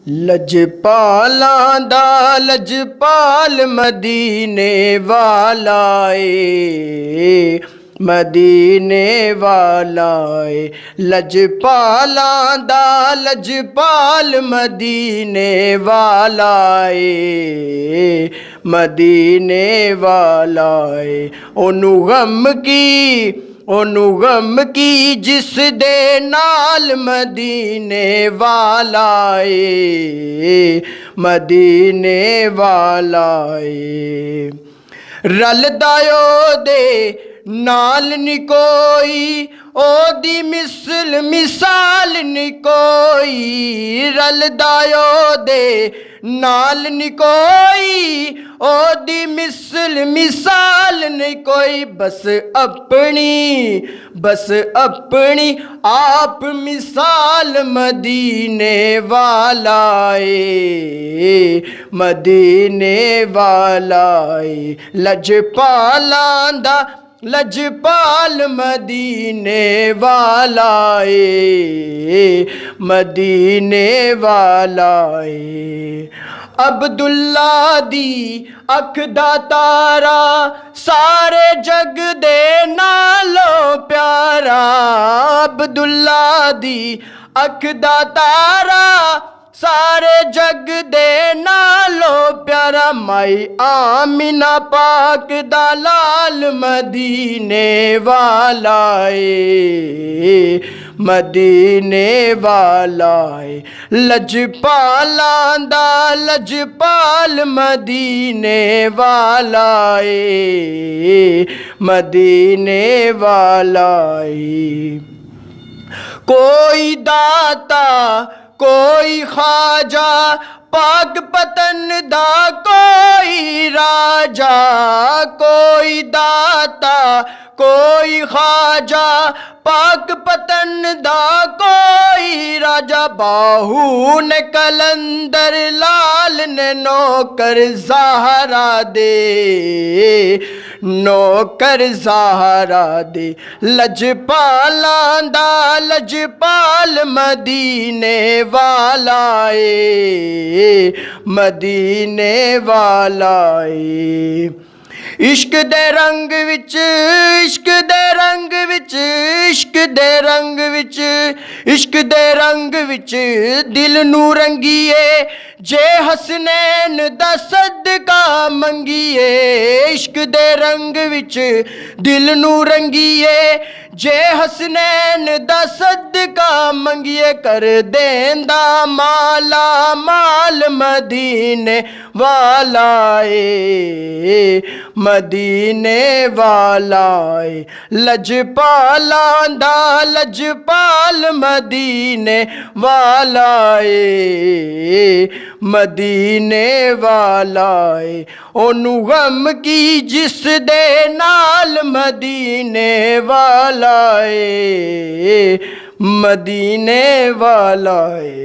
लजपालां दा लजपाल मदीने वाला ए, मदीने वाला ए। लजपालां दा लजपाल मदीने वाला ए, मदीने वाला ए। ओनू गम की जिस दे नाल मदीने वाला ए, मदीने वाला ए। रलदा ओदे नाल नी कोई, ओदी मिसाल नी कोई। रलदा ओदे नाल नी कोई, ओदी मिसाल नहीं कोई। बस अपनी आप मिसाल मदीने वाला ए, मदीने वाला ए। लजपालां दा लजपाल मदीने वाला ए, मदीने वाला ए। अब्दुल्ला दी अख दा तारा, सारे जग दे नालों प्यारा। अब्दुल्ला दी अख दा तारा, सारे जग दे नालों प्यारा। माई आमिना पाक दा लाल मदीने वाला ए, मदीने वाला ए। लजपालां दा लजपाल मदीने वाला ए, मदीने वाला ए। कोई दाता कोई ख्वाजा, पाक पतन दा कोई राजा। कोई दाता कोई ख्वाजा, पाक पतन दा कोई राजा। बाहू ने कलंदर लाल ने नौकर ज़हरा दे, नौकर ज़हरा दे। लजपालां दा लजपाल मदीने वाला ए, मदीने वाला ए। इश्क दे रंग विच, इश्क दे रंग विच, इश्क दे रंग विच, इश्क दे रंग विच दिल नू रंगीए, जे हसनैन दा सदका मंगीए। इश्क दे रंग विच दिल नू रंगीए, जे हसनैन दा सदका मंगीए। कर देंदा माला माल मदीने वाला ए, मदीने वाला ए। लजपालां दा लजपाल मदीने वाला ए, मदीने वाला ए। ओनू गम की जिस दे नाल मदीने वाला ए, मदीने वाला ए।